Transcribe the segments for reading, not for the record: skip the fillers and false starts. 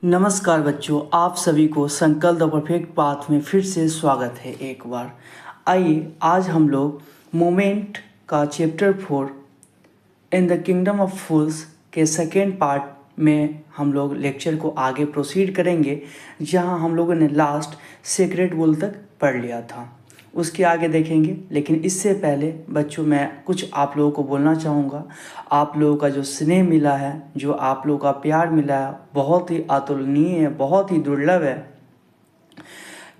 नमस्कार बच्चों, आप सभी को संकल्प द परफेक्ट पाथ में फिर से स्वागत है। एक बार आइए आज हम लोग मोमेंट का chapter 4 in the kingdom of fools के सेकेंड पार्ट में हम लोग लेक्चर को आगे प्रोसीड करेंगे, जहां हम लोगों ने लास्ट सीक्रेट वुल तक पढ़ लिया था। उसके आगे देखेंगे, लेकिन इससे पहले बच्चों मैं कुछ आप लोगों को बोलना चाहूँगा। आप लोगों का जो स्नेह मिला है, जो आप लोगों का प्यार मिला है, बहुत ही अतुलनीय है, बहुत ही दुर्लभ है।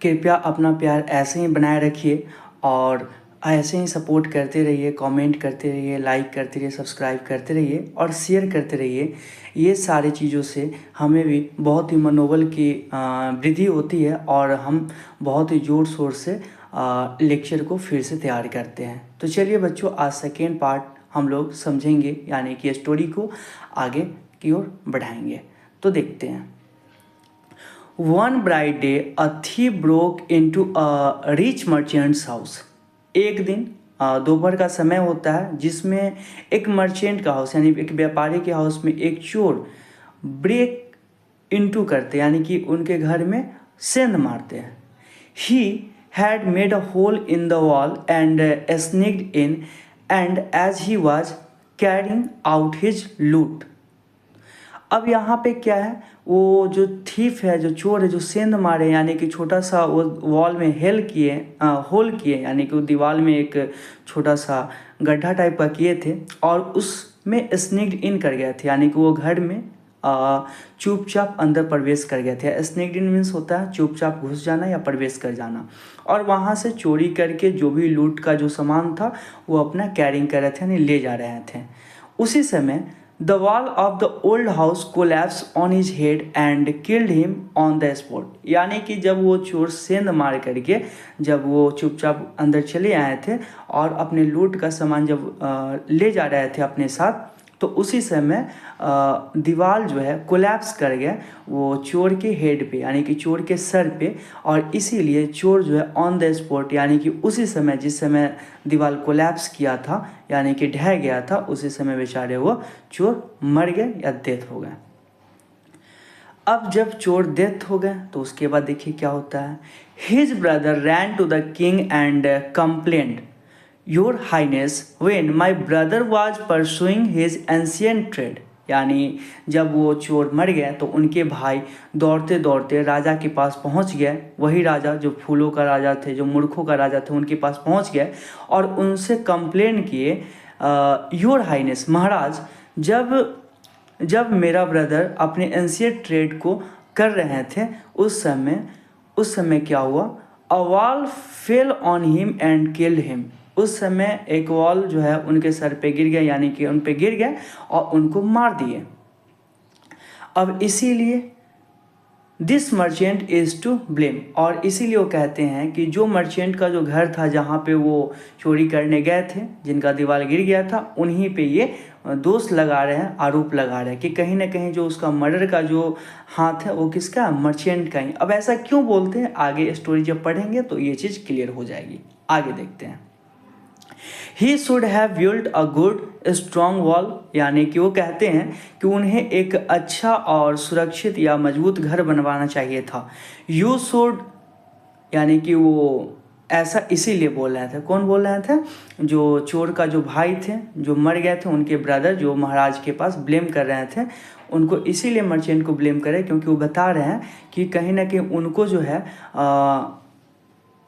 कृपया अपना प्यार ऐसे ही बनाए रखिए और ऐसे ही सपोर्ट करते रहिए, कमेंट करते रहिए, लाइक करते रहिए, सब्सक्राइब करते रहिए और शेयर करते रहिए। ये सारी चीज़ों से हमें भी बहुत ही मनोबल की वृद्धि होती है और हम बहुत ही ज़ोर शोर से लेक्चर को फिर से तैयार करते हैं। तो चलिए बच्चों, आज सेकेंड पार्ट हम लोग समझेंगे, यानी कि स्टोरी को आगे की ओर बढ़ाएंगे। तो देखते हैं। One bright day, a thief broke into a rich merchant's house. एक दिन दोपहर का समय होता है, जिसमें एक मर्चेंट का हाउस यानी एक व्यापारी के हाउस में एक चोर ब्रेक इनटू करते, यानी कि उनके घर में सेंध मारते हैं। He had made a hole in the wall and sneaked in, and as he was carrying out his loot. अब यहाँ पे क्या है, वो जो थीफ है, जो चोर है, जो सेंध मारे, यानी कि छोटा सा वो वॉल में होल किए, यानी कि वो दीवार में एक छोटा सा गड्ढा टाइप का किए थे और उसमें स्नेक्ड इन कर गए थे, यानी कि वो घर में चुपचाप अंदर प्रवेश कर गए थे। स्नेक्ड इन मीन्स होता है चुपचाप घुस जाना या प्रवेश कर जाना, और वहाँ से चोरी करके जो भी लूट का जो सामान था वो अपना कैरिंग कर रहे थे, यानी ले जा रहे थे। उसी समय The wall of the old house collapsed on his head and killed him on the spot. यानी कि जब वो चोर सेंध मार करके जब वो चुपचाप अंदर चले आए थे और अपने लूट का सामान जब ले जा रहे थे अपने साथ, तो उसी समय दीवार जो है कोलैप्स कर गया वो चोर के हेड पे, यानी कि चोर के सर पे, और इसीलिए चोर जो है ऑन द स्पॉट, यानी कि उसी समय जिस समय दीवार कोलैप्स किया था, यानी कि ढह गया था, उसी समय बेचारे वो चोर मर गए या डेथ हो गए। अब जब चोर डेथ हो गए तो उसके बाद देखिए क्या होता है। His brother ran to the king and complaint, your highness, when my brother was pursuing his ancient trade. यानी जब वो चोर मर गए तो उनके भाई दौड़ते दौड़ते राजा के पास पहुंच गए। वही राजा जो फूलों का राजा थे, जो मूर्खों का राजा थे, उनके पास पहुंच गए और उनसे कंप्लेन किए, योर हाइनेस, महाराज, जब मेरा ब्रदर अपने एंशियंट ट्रेड को कर रहे थे, उस समय क्या हुआ, a wall fell on him and killed him. उस समय एक वॉल जो है उनके सर पे गिर गया, यानी कि उन पे गिर गया और उनको मार दिए। अब इसीलिए this merchant is to blame, और इसीलिए वो कहते हैं कि जो मर्चेंट का जो घर था, जहाँ पे वो चोरी करने गए थे, जिनका दीवार गिर गया था, उन्हीं पे ये दोष लगा रहे हैं, आरोप लगा रहे हैं कि कहीं ना कहीं जो उसका मर्डर का जो हाथ है वो किसका, मर्चेंट का ही। अब ऐसा क्यों बोलते हैं, आगे स्टोरी जब पढ़ेंगे तो ये चीज़ क्लियर हो जाएगी। आगे देखते हैं। He should have built a good strong wall, यानी कि वो कहते हैं कि उन्हें एक अच्छा और सुरक्षित या मजबूत घर बनवाना चाहिए था। यू शुड, यानी कि वो ऐसा इसीलिए बोल रहे थे। कौन बोल रहे थे, जो चोर का जो भाई थे, जो मर गए थे, उनके ब्रदर जो महाराज के पास ब्लेम कर रहे थे, उनको इसीलिए मर्चेंट को ब्लेम करे क्योंकि वो बता रहे हैं कि कहीं ना कहीं उनको जो है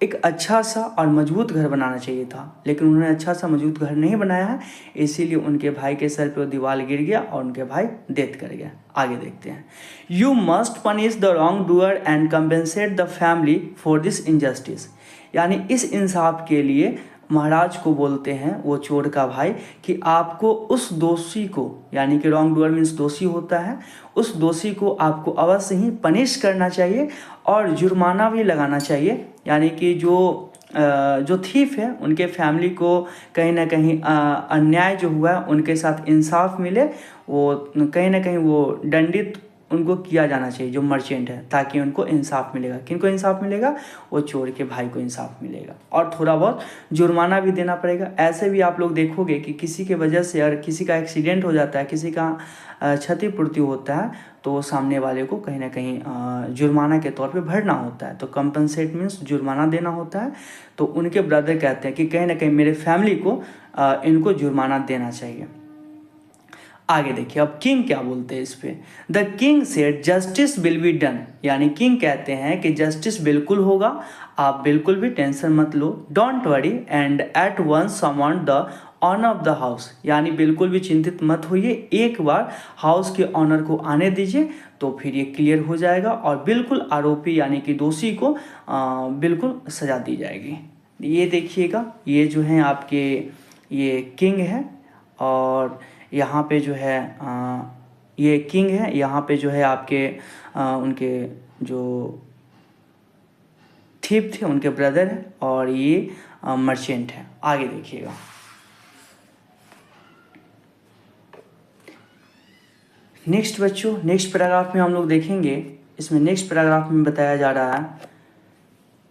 एक अच्छा सा और मजबूत घर बनाना चाहिए था, लेकिन उन्होंने अच्छा सा मजबूत घर नहीं बनाया है, इसीलिए उनके भाई के सर पे वो दीवार गिर गया और उनके भाई डेथ कर गया। आगे देखते हैं। You must punish the wrong doer and compensate the family for this injustice, यानी इस इंसाफ के लिए महाराज को बोलते हैं वो चोर का भाई कि आपको उस दोषी को, यानी कि रॉन्ग डूअर मीन्स दोषी होता है, उस दोषी को आपको अवश्य ही पनिश करना चाहिए और जुर्माना भी लगाना चाहिए, यानी कि जो थीफ है उनके फैमिली को कहीं ना कहीं अन्याय जो हुआ है उनके साथ इंसाफ मिले, वो कहीं ना कहीं वो दंडित उनको किया जाना चाहिए, जो मर्चेंट है, ताकि उनको इंसाफ मिलेगा। किनको इंसाफ मिलेगा? वो चोर के भाई को इंसाफ मिलेगा। और थोड़ा बहुत जुर्माना भी देना पड़ेगा। ऐसे भी आप लोग देखोगे कि किसी के वजह से अगर किसी का एक्सीडेंट हो जाता है, किसी का क्षतिपूर्ति होता है, तो सामने वाले को कहीं ना कहीं जुर्माना के तौर पे भरना होता है। तो कंपनसेट मीन्स जुर्माना देना होता है। तो उनके ब्रदर कहते हैं कि कहीं ना कहीं मेरे फैमिली को इनको जुर्माना देना चाहिए। आगे देखिए अब किंग क्या बोलते हैं इस पे। The king said justice will be done, यानी किंग कहते हैं कि जस्टिस बिल्कुल होगा, आप बिल्कुल भी टेंशन मत लो। Don't worry and at once summon the honour of the house, यानी बिल्कुल भी चिंतित मत होइए, एक बार हाउस के ऑनर को आने दीजिए तो फिर ये क्लियर हो जाएगा और बिल्कुल आरोपी यानी कि दोषी को बिल्कुल सजा दी जाएगी। ये देखिएगा, ये जो है आपके ये किंग है और यहाँ पे जो है ये किंग है, यहाँ पे जो है आपके उनके जो थीप थे उनके ब्रदर है और ये मर्चेंट है। आगे देखिएगा, नेक्स्ट बच्चों, नेक्स्ट पैराग्राफ में हम लोग देखेंगे। इसमें नेक्स्ट पैराग्राफ में बताया जा रहा है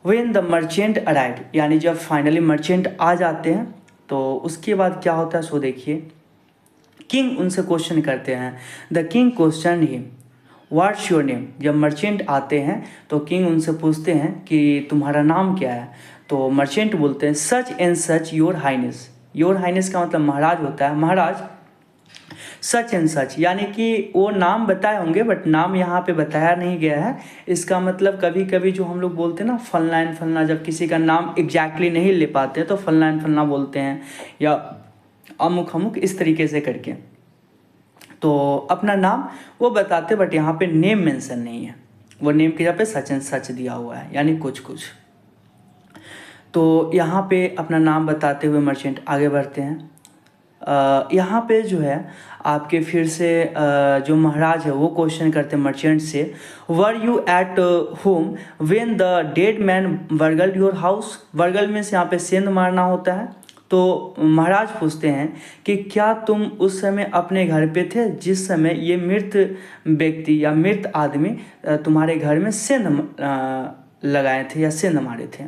व्हेन द मर्चेंट अराइव्ड, यानी जब फाइनली मर्चेंट आ जाते हैं तो उसके बाद क्या होता है सो देखिए। किंग उनसे क्वेश्चन करते हैं। The king question him what's your name. जब मर्चेंट आते हैं तो किंग उनसे पूछते हैं कि तुम्हारा नाम क्या है। तो मर्चेंट बोलते हैं such and such your highness. Your highness का मतलब महाराज होता है, महाराज सच एंड सच, यानी कि वो नाम बताए होंगे बट नाम यहाँ पे बताया नहीं गया है। इसका मतलब कभी कभी जो हम लोग बोलते हैं ना फलना एंड फलना, जब किसी का नाम एग्जैक्टली नहीं ले पाते तो फलना एंड फलना बोलते हैं, या अमुक अमुक इस तरीके से करके। तो अपना नाम वो बताते बट यहाँ पे नेम मेंशन नहीं है, वो नेम की जगह पे सच एंड सच दिया हुआ है, यानी कुछ कुछ। तो यहाँ पे अपना नाम बताते हुए मर्चेंट आगे बढ़ते हैं। यहाँ पे जो है आपके फिर से जो महाराज है वो क्वेश्चन करते हैं मर्चेंट से, were you at home when the dead man burgle your house. Burgle में से यहाँ पे सेंध मारना होता है। तो महाराज पूछते हैं कि क्या तुम उस समय अपने घर पे थे जिस समय ये मृत व्यक्ति या मृत आदमी तुम्हारे घर में सेंध लगाए थे या सेंध मारे थे।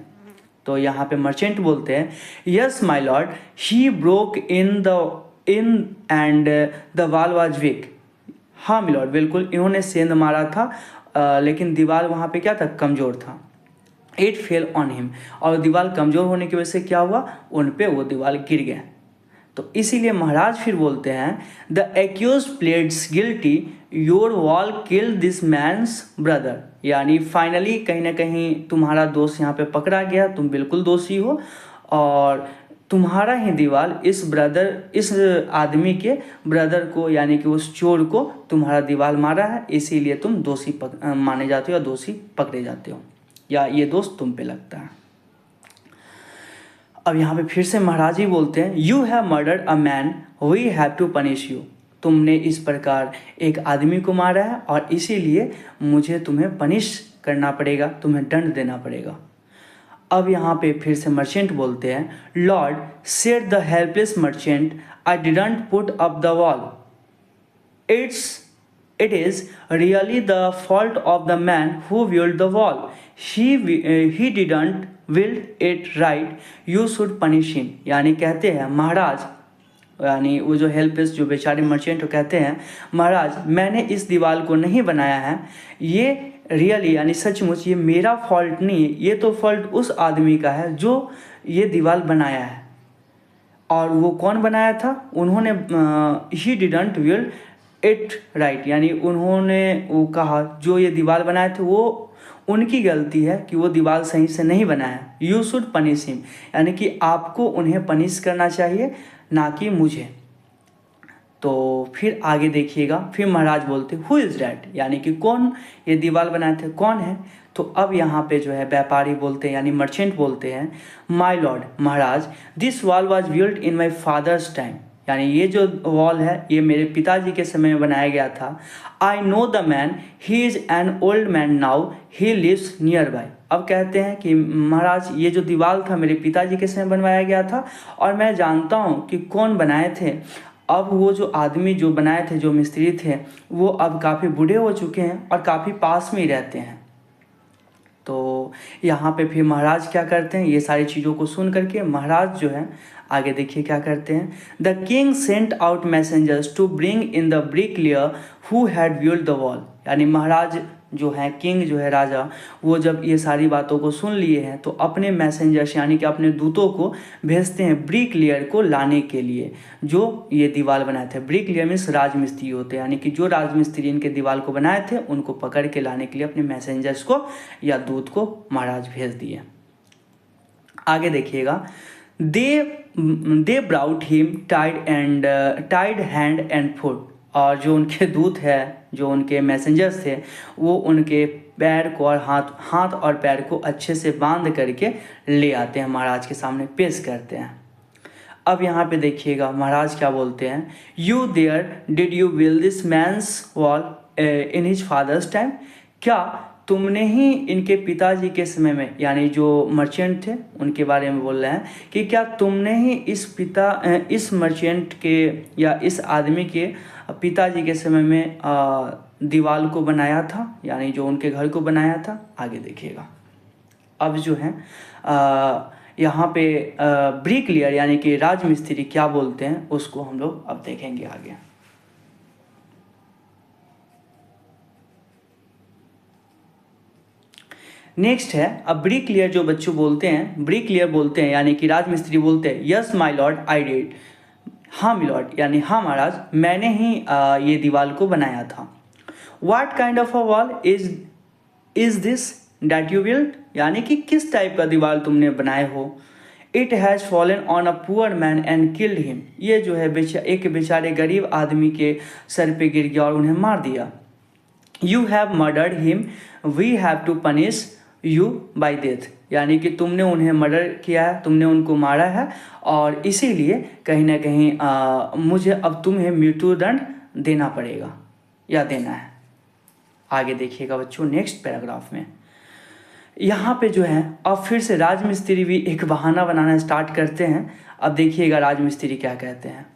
तो यहाँ पे मर्चेंट बोलते हैं yes my lord he broke in and the wall was weak. हाँ मिलॉर्ड, बिल्कुल इन्होंने सेंध मारा था लेकिन दीवार वहाँ पे क्या था, कमज़ोर था। इट फेल ऑन हिम, और दीवार कमज़ोर होने की वजह से क्या हुआ, उन पे वो दीवार गिर गया। तो इसीलिए महाराज फिर बोलते हैं the accused pleads guilty your wall kill this man's brother, यानी फाइनली कहीं ना कहीं तुम्हारा दोष यहाँ पे पकड़ा गया, तुम बिल्कुल दोषी हो और तुम्हारा ही दीवार इस आदमी के ब्रदर को यानी कि उस चोर को तुम्हारा दीवार मारा है, इसीलिए तुम दोषी माने जाते हो या दोषी पकड़े जाते हो, या ये दोष तुम पे लगता है। अब यहाँ पे फिर से महाराज ही बोलते हैं you have murdered a man we have to punish you. तुमने इस प्रकार एक आदमी को मारा है और इसीलिए मुझे तुम्हें पनिश करना पड़ेगा, तुम्हें दंड देना पड़ेगा। अब यहाँ पे फिर से मर्चेंट बोलते हैं Lord said the helpless merchant I didn't put up the wall, it is really the fault of the man who build the wall, he didn't build it right, you should punish him. यानी कहते हैं महाराज, यानी वो जो helpless जो बेचारे merchant हो कहते हैं महाराज मैंने इस दीवार को नहीं बनाया है, ये रियली यानी सचमुच ये मेरा फॉल्ट नहीं है, ये तो फॉल्ट उस आदमी का है जो ये दीवार बनाया है। और वो कौन बनाया था, उन्होंने he didn't build it right, यानी उन्होंने वो कहा जो ये दीवार बनाए थे वो उनकी गलती है कि वो दीवार सही से नहीं बनाया। यू शुड पनिश हिम, यानी कि आपको उन्हें पनिश करना चाहिए ना कि मुझे। तो फिर आगे देखिएगा, फिर महाराज बोलते हु इज़ डैट, यानी कि कौन ये दीवार बनाए थे, कौन है। तो अब यहाँ पे जो है व्यापारी बोलते हैं यानी मर्चेंट बोलते हैं my Lord Maharaj this wall was built in my father's time, यानी ये जो वॉल है ये मेरे पिताजी के समय में बनाया गया था। I know the man he is an old man now he lives nearby. अब कहते हैं कि महाराज ये जो दीवार था मेरे पिताजी के समय बनवाया गया था और मैं जानता हूँ कि कौन बनाए थे, अब वो जो आदमी जो बनाए थे, जो मिस्त्री थे, वो अब काफ़ी बूढ़े हो चुके हैं और काफ़ी पास में ही रहते हैं। तो यहाँ पे फिर महाराज क्या करते हैं, ये सारी चीज़ों को सुन करके महाराज जो है आगे देखिए क्या करते हैं। The king sent out messengers to bring in the bricklayer who had build the wall. यानी महाराज जो है, किंग जो है, राजा, वो जब ये सारी बातों को सुन लिए हैं तो अपने मैसेंजर्स यानी कि अपने दूतों को भेजते हैं ब्रिकलेयर को लाने के लिए, जो ये दीवार बनाए थे। ब्रिकलेयर मीन्स राजमिस्त्री होते हैं, यानी कि जो राजमिस्त्री इनके दीवार को बनाए थे उनको पकड़ के लाने के लिए अपने मैसेंजर्स को या दूत को महाराज भेज दिए। आगे देखिएगा, they brought him tied hand and foot. और जो उनके दूत है, जो उनके मैसेंजर्स थे, वो उनके पैर को और हाथ और पैर को अच्छे से बांध करके ले आते हैं, महाराज के सामने पेश करते हैं। अब यहाँ पे देखिएगा महाराज क्या बोलते हैं, you there did you build this man's wall in his father's time. क्या तुमने ही इनके पिताजी के समय में, यानी जो मर्चेंट थे उनके बारे में बोल रहे हैं, कि क्या तुमने ही इस मर्चेंट के या इस आदमी के पिताजी के समय में दीवार को बनाया था, यानी जो उनके घर को बनाया था। आगे देखिएगा, अब जो है यहाँ पे ब्रिकलेयर यानी कि राजमिस्त्री क्या बोलते हैं उसको हम लोग अब देखेंगे आगे। नेक्स्ट है, अब ब्रिकलेयर जो बच्चों बोलते हैं, ब्रिकलेयर बोलते हैं यानी कि राजमिस्त्री बोलते हैं, yes my Lord I did. हाँ मिलॉर्ड, यानी हाँ महाराज, मैंने ही ये दीवार को बनाया था। What kind of a wall is this that you build. यानी कि किस टाइप का दीवार तुमने बनाए हो। It has fallen on a poor man and killed him. ये जो है एक बेचारे गरीब आदमी के सर पे गिर गया और उन्हें मार दिया। You have murdered him, we have to punish you by death. यानी कि तुमने उन्हें मर्डर किया है, तुमने उनको मारा है और इसीलिए कहीं ना कहीं मुझे अब तुम्हें मृत्युदंड देना पड़ेगा या देना है। आगे देखिएगा बच्चों नेक्स्ट पैराग्राफ में, यहाँ पे जो है अब फिर से राजमिस्त्री भी एक बहाना बनाना स्टार्ट करते हैं। अब देखिएगा राजमिस्त्री क्या कहते हैं।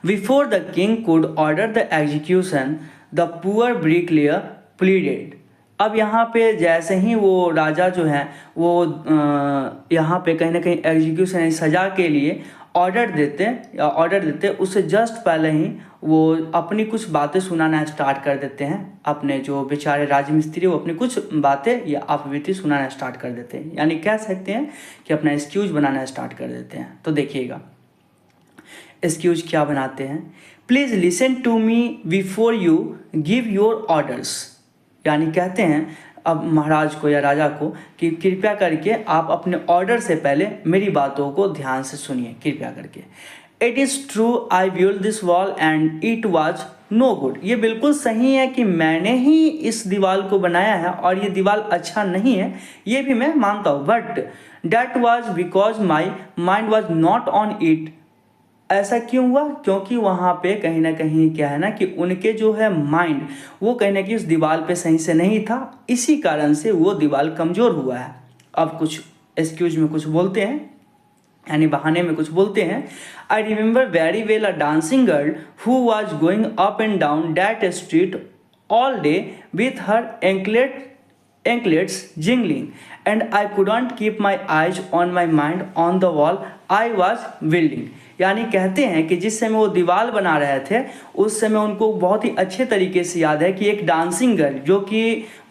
Before the king could order the execution the poor bricklayer pleaded. अब यहाँ पे जैसे ही वो राजा जो है वो यहाँ पे कहीं ना कहीं एग्जीक्यूशन सजा के लिए ऑर्डर देते उससे जस्ट पहले ही वो अपनी कुछ बातें सुनाना स्टार्ट कर देते हैं। अपने जो बेचारे राजमिस्त्री वो अपनी कुछ बातें या आपबीती सुनाना स्टार्ट कर देते हैं, यानी कह सकते हैं कि अपना एक्सक्यूज बनाना स्टार्ट कर देते हैं। तो देखिएगा एक्सक्यूज क्या बनाते हैं। Please listen to me before you give your orders. यानी कहते हैं अब महाराज को या राजा को कि कृपया करके आप अपने ऑर्डर से पहले मेरी बातों को ध्यान से सुनिए कृपया करके। It is true I build this wall and it was no good. ये बिल्कुल सही है कि मैंने ही इस दीवार को बनाया है और ये दीवार अच्छा नहीं है, ये भी मैं मानता हूँ, but that was because my mind was not on it. ऐसा क्यों हुआ, क्योंकि वहाँ पे कहीं ना कहीं क्या है ना कि उनके जो है माइंड वो कहीं ना कहीं उस दीवार पे सही से नहीं था, इसी कारण से वो दीवार कमज़ोर हुआ है। अब कुछ एक्सक्यूज में कुछ बोलते हैं, यानी बहाने में कुछ बोलते हैं। I remember very well a dancing girl who was going up and down that street all day with her anklets jingling and I couldn't keep my eyes on my mind on the wall I was building। यानी कहते हैं कि जिस समय वो दीवार बना रहे थे उस समय उनको बहुत ही अच्छे तरीके से याद है कि एक डांसिंग गर्ल जो कि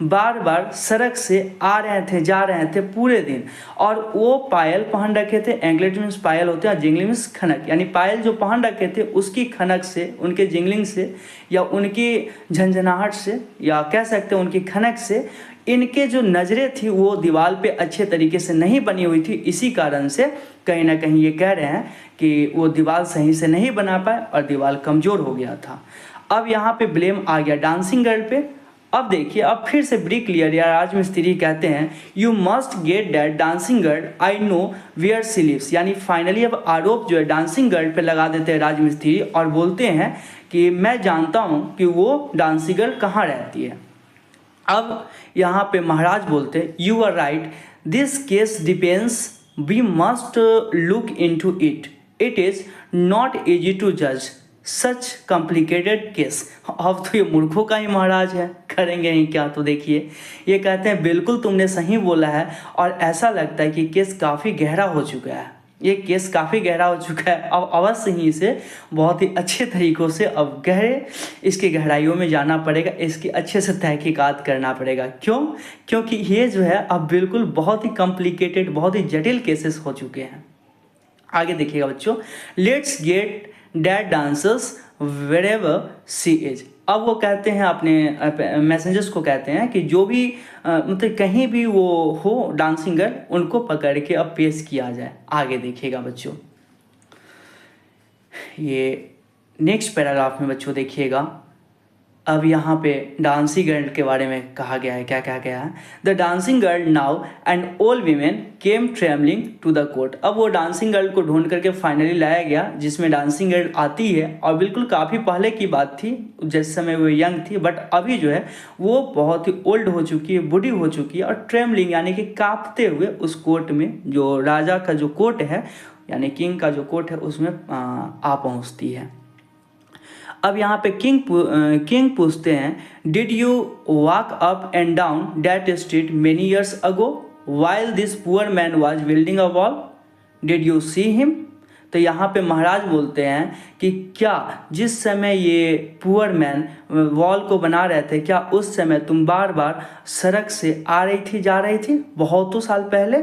बार बार सड़क से आ रहे थे जा रहे थे पूरे दिन, और वो पायल पहन रखे थे। एंकलेट मीन्स पायल होते हैं, जिंगलिंग मीन्स खनक, यानी पायल जो पहन रखे थे उसकी खनक से, उनके जिंगलिंग से या उनकी झंझनाहट से या कह सकते हैं उनकी खनक से इनके जो नज़रें थी वो दीवार पे अच्छे तरीके से नहीं बनी हुई थी। इसी कारण से कहीं ना कहीं ये कह रहे हैं कि वो दीवार सही से नहीं बना पाए और दीवार कमज़ोर हो गया था। अब यहाँ पे ब्लेम आ गया डांसिंग गर्ल पे। अब देखिए अब फिर से ब्रिकलेयर या राजमिस्त्री कहते हैं you must get that dancing girl I know where she lives. यानी फाइनली अब आरोप जो है डांसिंग गर्ल पे लगा देते हैं राजमिस्त्री और बोलते हैं कि मैं जानता हूँ कि वो डांसिंग गर्ल कहाँ रहती है। अब यहाँ पे महाराज बोलते you are right this case depends we must look into it it is not easy to जज सच कॉम्प्लिकेटेड केस। अब तो ये मूर्खों का ही महाराज है, करेंगे ही क्या। तो देखिए ये कहते हैं बिल्कुल तुमने सही बोला है और ऐसा लगता है कि केस काफ़ी गहरा हो चुका है। ये केस काफ़ी गहरा हो चुका है, अब अवश्य ही इसे बहुत ही अच्छे तरीक़ों से अब इसकी गहराइयों में जाना पड़ेगा, इसकी अच्छे से तहकीकात करना पड़ेगा। क्यों? क्योंकि ये जो है अब बिल्कुल बहुत ही कॉम्प्लिकेटेड, बहुत ही जटिल केसेस हो चुके हैं। आगे देखिएगा बच्चों, let's get that dancers wherever she is. अब वो कहते हैं अपने मैसेंजर्स को कहते हैं कि जो भी मतलब कहीं भी वो हो डांसिंग गर्ल, उनको पकड़ के अब पेश किया जाए। आगे देखिएगा बच्चों, ये नेक्स्ट पैराग्राफ में बच्चों देखिएगा, अब यहाँ पे डांसिंग गर्ल के बारे में कहा गया है। क्या कहा गया है? The dancing girl now and all women came travelling to the court. अब वो डांसिंग गर्ल को ढूंढ करके फाइनली लाया गया, जिसमें डांसिंग गर्ल आती है और बिल्कुल काफ़ी पहले की बात थी, जिस समय वो यंग थी, बट अभी जो है वो बहुत ही ओल्ड हो चुकी है, बूढ़ी हो चुकी है, और ट्रेवलिंग यानी कि कांपते हुए उस कोर्ट में, जो राजा का जो कोर्ट है यानी किंग का जो कोर्ट है, उसमें आ पहुँचती है। अब यहाँ पे किंग पूछते हैं, did you walk up and down that street many years ago while this poor man was building a wall, did you see him. तो यहाँ पे महाराज बोलते हैं कि क्या जिस समय ये पुअर मैन वॉल को बना रहे थे, क्या उस समय तुम बार बार सड़क से आ रही थी, जा रही थी बहुतों साल पहले?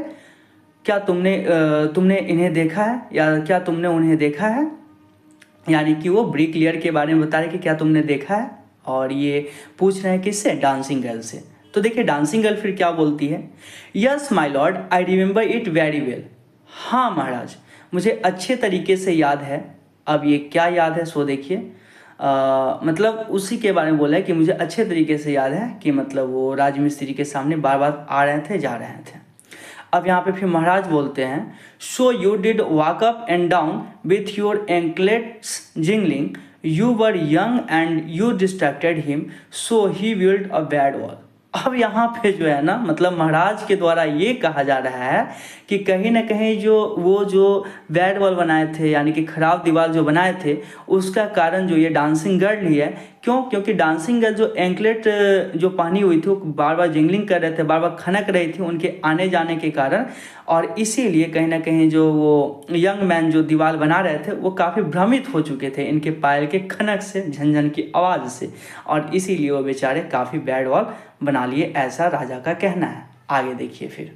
क्या तुमने इन्हें देखा है, या क्या तुमने उन्हें देखा है? यानी कि वो ब्रिकलेयर के बारे में बता रहे कि क्या तुमने देखा है, और ये पूछ रहे हैं किससे? डांसिंग गर्ल से। तो देखिए डांसिंग गर्ल फिर क्या बोलती है, yes my Lord I remember it very well. हाँ महाराज, मुझे अच्छे तरीके से याद है। अब ये क्या याद है, सो देखिए मतलब उसी के बारे में बोला है कि मुझे अच्छे तरीके से याद है कि मतलब वो राजमिस्त्री के सामने बार बार आ रहे थे, जा रहे थे। अब यहाँ पे फिर महाराज बोलते हैं, so you did walk up and down with your anklets jingling, you were young and you distracted him, so he build a bad wall. अब यहाँ पे जो है ना, मतलब महाराज के द्वारा ये कहा जा रहा है कि कहीं ना कहीं जो बैड वॉल बनाए थे, यानी कि खराब दीवार जो बनाए थे, उसका कारण जो ये डांसिंग गर्ल ही है। क्यों? क्योंकि डांसिंग गर्ल जो एंकलेट जो पहनी हुई थी, वो बार बार जिंगलिंग कर रहे थे, बार बार खनक रही थी उनके आने जाने के कारण, और इसीलिए कहीं ना कहीं जो वो यंग मैन जो दीवार बना रहे थे, वो काफ़ी भ्रमित हो चुके थे इनके पायल के खनक से, झनझन की आवाज़ से, और इसीलिए वो बेचारे काफ़ी बैड वॉल बना लिए, ऐसा राजा का कहना है। आगे देखिए फिर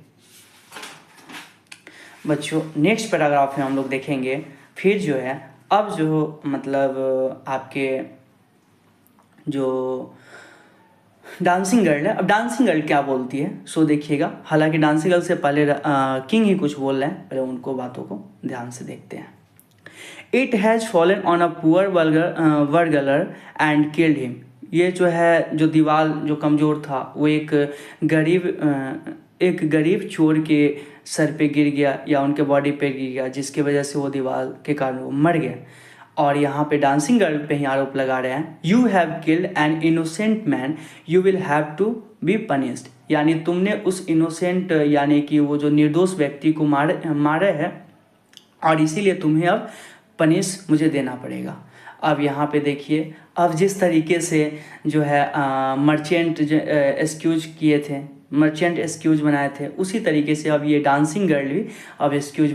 बच्चों, नेक्स्ट पैराग्राफ में हम लोग देखेंगे फिर जो है, अब जो मतलब आपके जो डांसिंग गर्ल है, अब डांसिंग गर्ल क्या बोलती है, सो देखिएगा। हालांकि डांसिंग गर्ल से पहले किंग ही कुछ बोल रहे हैं, पहले उनको बातों को ध्यान से देखते हैं। It has fallen on a poor burglar and killed him. ये जो है, जो दीवार जो कमज़ोर था, वो एक गरीब चोर के सर पे गिर गया या उनके बॉडी पे गिर गया, जिसकी वजह से वो दीवार के कारण वो मर गया। और यहाँ पे डांसिंग गर्ल पे ही आरोप लगा रहे हैं, you have killed an innocent man, you will have to be punished. यानी तुमने उस इनोसेंट यानी कि वो जो निर्दोष व्यक्ति को मारे हैं, और इसीलिए तुम्हें अब पनिश मुझे देना पड़ेगा। अब यहाँ पे देखिए, अब जिस तरीके से जो है मर्चेंट एक्सक्यूज किए थे, मर्चेंट एक्सक्यूज बनाए थे, उसी तरीके से अब ये डांसिंग गर्ल भी अब एक्सक्यूज